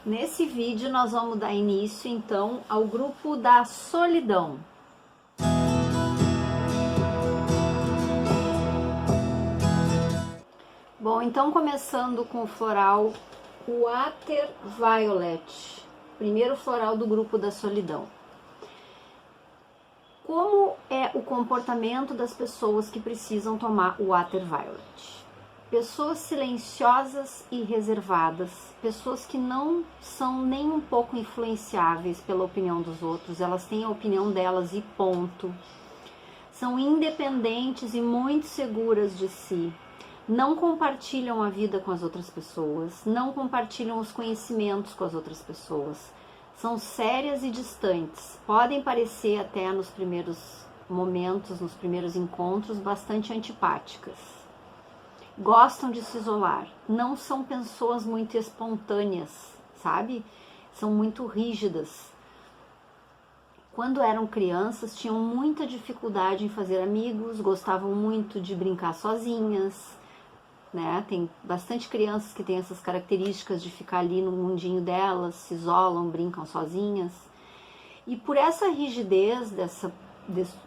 Nesse vídeo nós vamos dar início então ao grupo da solidão. Bom, então começando com o floral Water Violet, primeiro floral do grupo da solidão. Como é o comportamento das pessoas que precisam tomar o Water Violet? Pessoas silenciosas e reservadas, pessoas que não são nem um pouco influenciáveis pela opinião dos outros, elas têm a opinião delas e ponto. São independentes e muito seguras de si, não compartilham a vida com as outras pessoas, não compartilham os conhecimentos com as outras pessoas, são sérias e distantes, podem parecer até nos primeiros momentos, nos primeiros encontros, bastante antipáticas. Gostam de se isolar, não são pessoas muito espontâneas, sabe? São muito rígidas. Quando eram crianças, tinham muita dificuldade em fazer amigos, gostavam muito de brincar sozinhas, né? Tem bastante crianças que têm essas características de ficar ali no mundinho delas, se isolam, brincam sozinhas. E por essa rigidez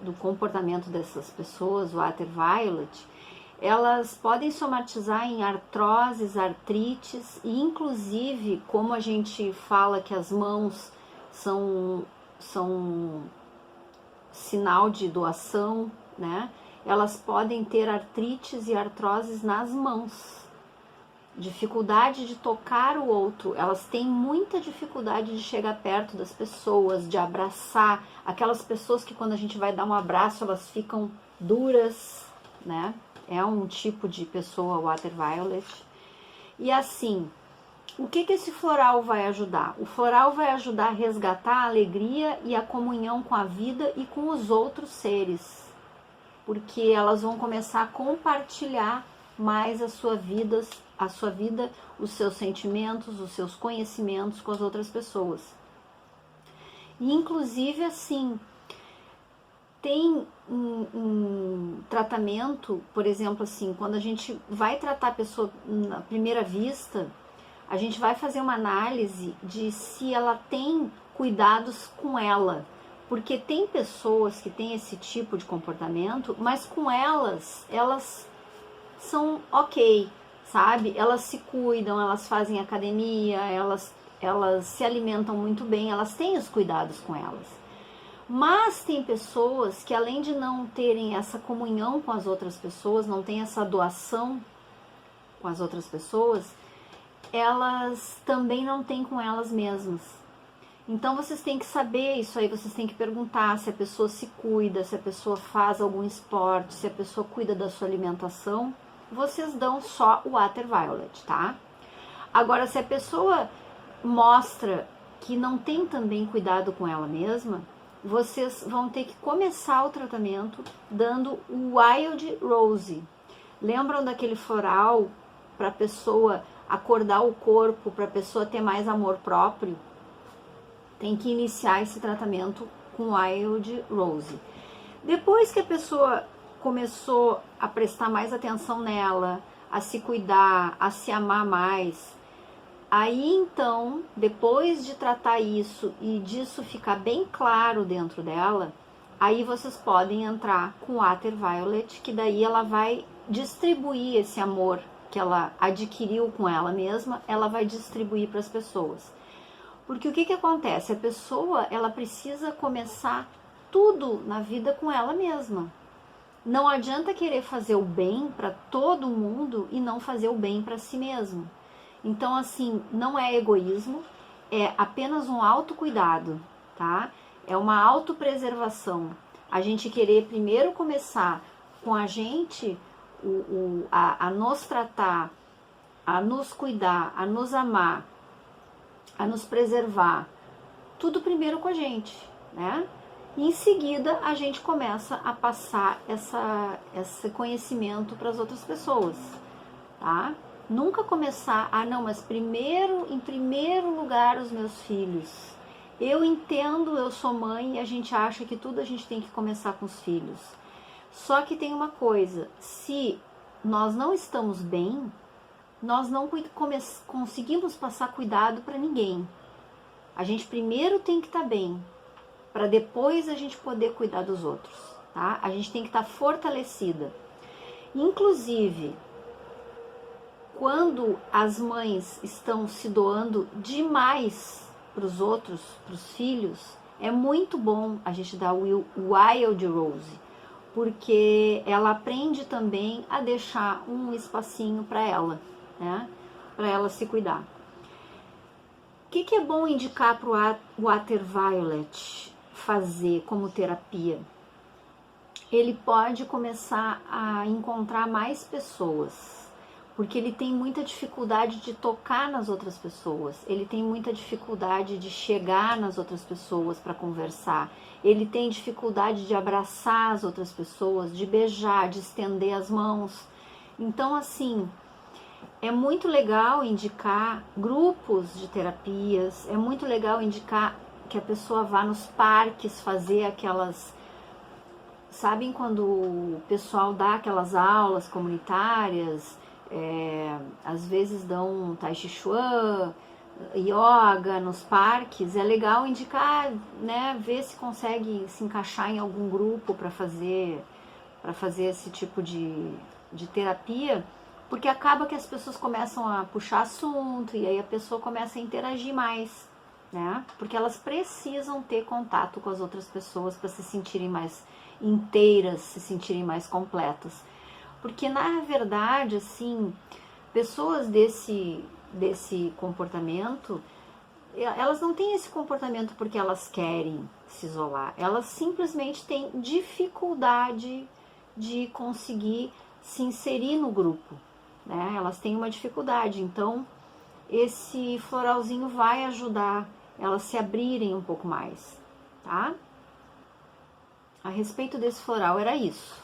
do comportamento dessas pessoas, o Water Violet, elas podem somatizar em artroses, artrites e inclusive, como a gente fala que as mãos são sinal de doação, né? Elas podem ter artrites e artroses nas mãos. Dificuldade de tocar o outro, elas têm muita dificuldade de chegar perto das pessoas, de abraçar. Aquelas pessoas que quando a gente vai dar um abraço, elas ficam duras, né? É um tipo de pessoa Water Violet. E assim, o que esse floral vai ajudar? O floral vai ajudar a resgatar a alegria e a comunhão com a vida e com os outros seres. Porque elas vão começar a compartilhar mais a sua vida, os seus sentimentos, os seus conhecimentos com as outras pessoas. E inclusive assim, tem um tratamento, por exemplo assim, quando a gente vai tratar a pessoa na primeira vista, a gente vai fazer uma análise de se ela tem cuidados com ela, porque tem pessoas que têm esse tipo de comportamento, mas com elas são ok, sabe? Elas se cuidam, elas fazem academia, elas se alimentam muito bem, elas têm os cuidados com elas. Mas tem pessoas que, além de não terem essa comunhão com as outras pessoas, não tem essa doação com as outras pessoas, elas também não têm com elas mesmas. Então vocês têm que saber isso aí, vocês têm que perguntar se a pessoa se cuida, se a pessoa faz algum esporte, se a pessoa cuida da sua alimentação. Vocês dão só o Water Violet, tá? Agora, se a pessoa mostra que não tem também cuidado com ela mesma, vocês vão ter que começar o tratamento dando o Wild Rose. Lembram daquele floral para a pessoa acordar o corpo, para a pessoa ter mais amor próprio? Tem que iniciar esse tratamento com Wild Rose. Depois que a pessoa começou a prestar mais atenção nela, a se cuidar, a se amar mais, aí então, depois de tratar isso e disso ficar bem claro dentro dela, aí vocês podem entrar com Water Violet, que daí ela vai distribuir esse amor que ela adquiriu com ela mesma, ela vai distribuir para as pessoas. Porque o que acontece? A pessoa, ela precisa começar tudo na vida com ela mesma. Não adianta querer fazer o bem para todo mundo e não fazer o bem para si mesmo. Então, assim, não é egoísmo, é apenas um autocuidado, tá? É uma autopreservação. A gente querer primeiro começar com a gente a nos tratar, a nos cuidar, a nos amar, a nos preservar. Tudo primeiro com a gente, né? E em seguida a gente começa a passar esse conhecimento para as outras pessoas, tá? Nunca começar, não, mas em primeiro lugar os meus filhos. Eu entendo, eu sou mãe e a gente acha que tudo a gente tem que começar com os filhos. Só que tem uma coisa, se nós não estamos bem, nós não conseguimos passar cuidado para ninguém. A gente primeiro tem que estar bem, para depois a gente poder cuidar dos outros, tá? A gente tem que estar fortalecida. Inclusive, quando as mães estão se doando demais para os outros, para os filhos, é muito bom a gente dar o Wild Rose, porque ela aprende também a deixar um espacinho para ela, né? Para ela se cuidar. O que é bom indicar para o Water Violet fazer como terapia? Ele pode começar a encontrar mais pessoas, porque ele tem muita dificuldade de tocar nas outras pessoas, ele tem muita dificuldade de chegar nas outras pessoas para conversar, ele tem dificuldade de abraçar as outras pessoas, de beijar, de estender as mãos. Então, assim, é muito legal indicar grupos de terapias, é muito legal indicar que a pessoa vá nos parques fazer aquelas... Sabem quando o pessoal dá aquelas aulas comunitárias, às vezes dão tai chi chuan, yoga nos parques? É legal indicar, né, ver se consegue se encaixar em algum grupo para fazer esse tipo de terapia, porque acaba que as pessoas começam a puxar assunto e aí a pessoa começa a interagir mais, né? Porque elas precisam ter contato com as outras pessoas para se sentirem mais inteiras, se sentirem mais completas. Porque na verdade, assim, pessoas desse comportamento, elas não têm esse comportamento porque elas querem se isolar, elas simplesmente têm dificuldade de conseguir se inserir no grupo, né? Elas têm uma dificuldade, então esse floralzinho vai ajudar elas se abrirem um pouco mais, tá? A respeito desse floral era isso.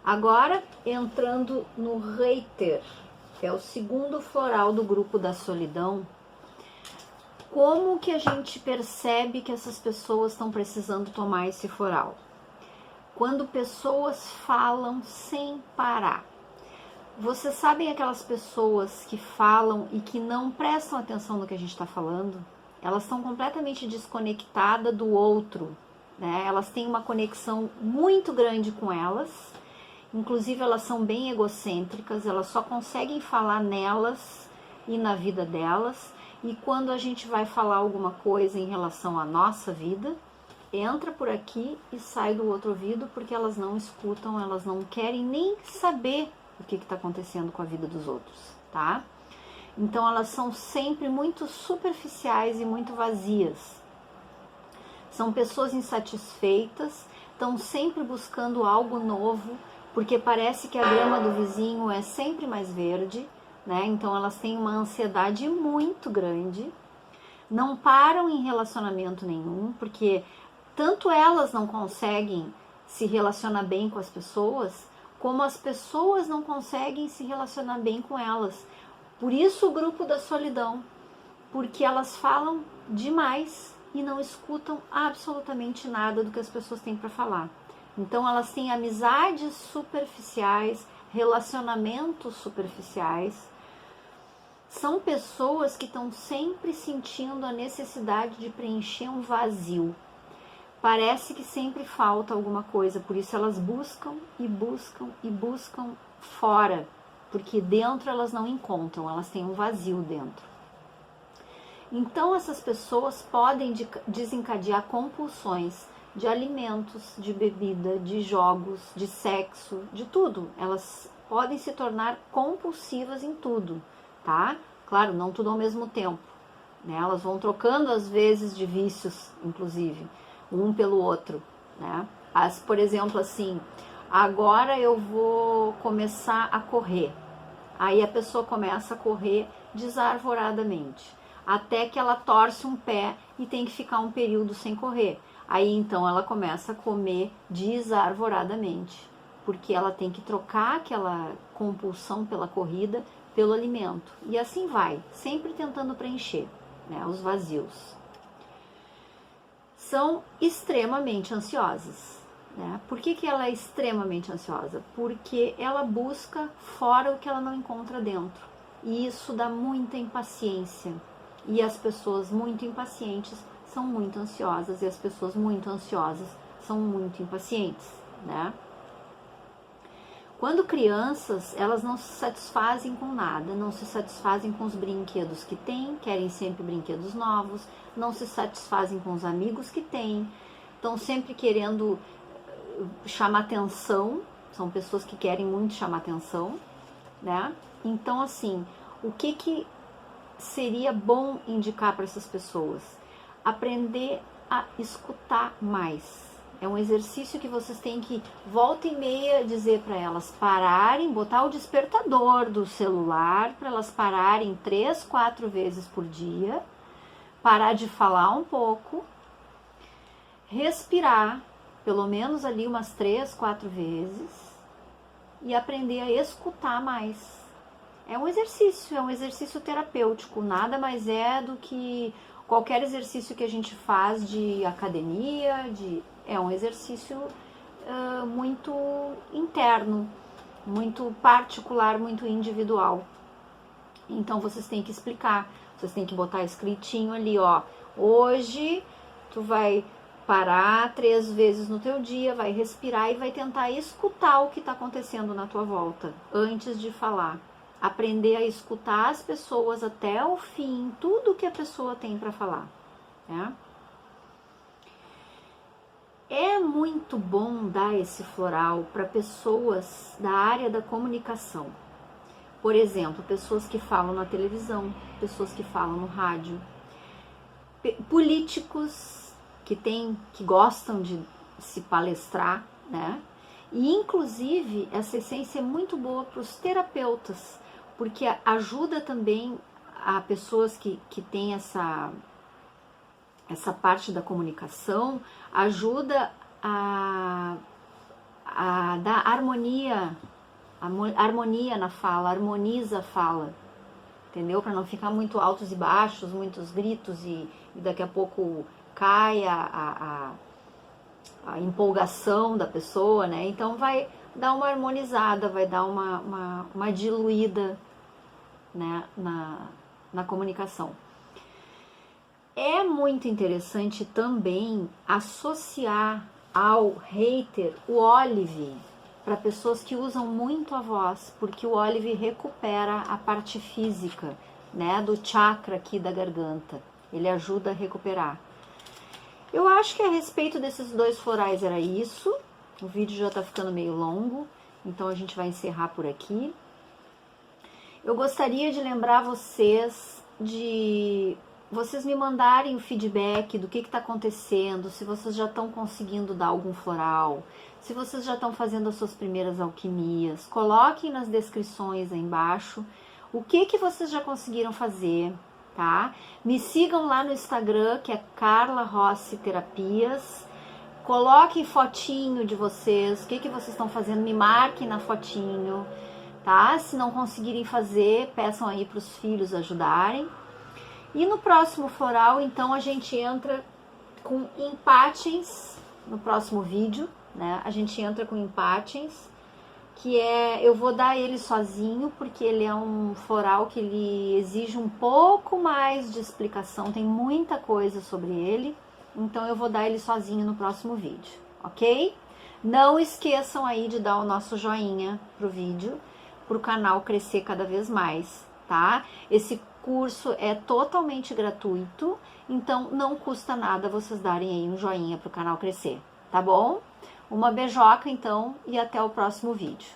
Agora, entrando no Reiter, que é o segundo floral do grupo da solidão, como que a gente percebe que essas pessoas estão precisando tomar esse floral? Quando pessoas falam sem parar. Vocês sabem aquelas pessoas que falam e que não prestam atenção no que a gente está falando? Elas estão completamente desconectadas do outro, né? Elas têm uma conexão muito grande com elas, inclusive elas são bem egocêntricas, elas só conseguem falar nelas e na vida delas, e quando a gente vai falar alguma coisa em relação à nossa vida, entra por aqui e sai do outro ouvido, porque elas não escutam, elas não querem nem saber o que está acontecendo com a vida dos outros, tá? Então elas são sempre muito superficiais e muito vazias. São pessoas insatisfeitas, estão sempre buscando algo novo, porque parece que a grama do vizinho é sempre mais verde, né? Então elas têm uma ansiedade muito grande, não param em relacionamento nenhum, porque tanto elas não conseguem se relacionar bem com as pessoas, como as pessoas não conseguem se relacionar bem com elas. Por isso o grupo da solidão, porque elas falam demais e não escutam absolutamente nada do que as pessoas têm para falar. Então elas têm amizades superficiais, relacionamentos superficiais. São pessoas que estão sempre sentindo a necessidade de preencher um vazio. Parece que sempre falta alguma coisa, por isso elas buscam e buscam e buscam fora, porque dentro elas não encontram, elas têm um vazio dentro. Então essas pessoas podem desencadear compulsões de alimentos, de bebida, de jogos, de sexo, de tudo. Elas podem se tornar compulsivas em tudo, tá? Claro, não tudo ao mesmo tempo, né? Elas vão trocando às vezes de vícios, inclusive, um pelo outro, né? Por exemplo, assim, agora eu vou começar a correr. Aí a pessoa começa a correr desarvoradamente, até que ela torce um pé e tem que ficar um período sem correr. Aí então ela começa a comer desarvoradamente, porque ela tem que trocar aquela compulsão pela corrida pelo alimento. E assim vai, sempre tentando preencher, né, os vazios. São extremamente ansiosas, né? Por que que ela é extremamente ansiosa? Porque ela busca fora o que ela não encontra dentro. E isso dá muita impaciência. E as pessoas muito impacientes são muito ansiosas, e as pessoas muito ansiosas são muito impacientes, né? Quando crianças, elas não se satisfazem com nada, não se satisfazem com os brinquedos que têm, querem sempre brinquedos novos, não se satisfazem com os amigos que têm, estão sempre querendo chamar atenção, são pessoas que querem muito chamar atenção, né? Então, assim, o que seria bom indicar para essas pessoas? Aprender a escutar mais. É um exercício que vocês têm que, volta e meia, dizer para elas pararem, botar o despertador do celular, para elas pararem 3, 4 vezes por dia, parar de falar um pouco, respirar, pelo menos ali umas 3, 4 vezes, e aprender a escutar mais. É um exercício terapêutico, nada mais é do que qualquer exercício que a gente faz de academia, é um exercício muito interno, muito particular, muito individual. Então vocês têm que explicar, vocês têm que botar escritinho ali, ó, hoje tu vai parar 3 vezes no teu dia, vai respirar e vai tentar escutar o que está acontecendo na tua volta, antes de falar. Aprender a escutar as pessoas até o fim, tudo que a pessoa tem para falar, né? É muito bom dar esse floral para pessoas da área da comunicação. Por exemplo, pessoas que falam na televisão, pessoas que falam no rádio, políticos que gostam de se palestrar, né? E inclusive essa essência é muito boa para os terapeutas, porque ajuda também a pessoas que têm essa parte da comunicação, ajuda a dar harmonia na fala, harmoniza a fala, entendeu? Para não ficar muito altos e baixos, muitos gritos e daqui a pouco cai a empolgação da pessoa, né? Então vai dar uma harmonizada, vai dar uma diluída, né, na comunicação. É muito interessante também associar ao hater o Olive, para pessoas que usam muito a voz, porque o Olive recupera a parte física, né, do chakra aqui da garganta. Ele ajuda a recuperar. Eu acho que a respeito desses 2 florais era isso. O vídeo já tá ficando meio longo, então a gente vai encerrar por aqui. Eu gostaria de lembrar vocês de vocês me mandarem o feedback do que está acontecendo, se vocês já estão conseguindo dar algum floral, se vocês já estão fazendo as suas primeiras alquimias. Coloquem nas descrições aí embaixo o que vocês já conseguiram fazer, tá? Me sigam lá no Instagram, que é Carla Rossi Terapias. Coloquem fotinho de vocês, o que vocês estão fazendo, me marquem na fotinho, tá? Se não conseguirem fazer, peçam aí para os filhos ajudarem. E no próximo floral, então, a gente entra com empatins, no próximo vídeo, né? A gente entra com empatins, que eu vou dar ele sozinho, porque ele é um floral que ele exige um pouco mais de explicação, tem muita coisa sobre ele, então eu vou dar ele sozinho no próximo vídeo, ok? Não esqueçam aí de dar o nosso joinha pro vídeo, pro canal crescer cada vez mais, tá? Esse curso é totalmente gratuito, então não custa nada vocês darem aí um joinha para o canal crescer, tá bom? Uma beijoca então e até o próximo vídeo.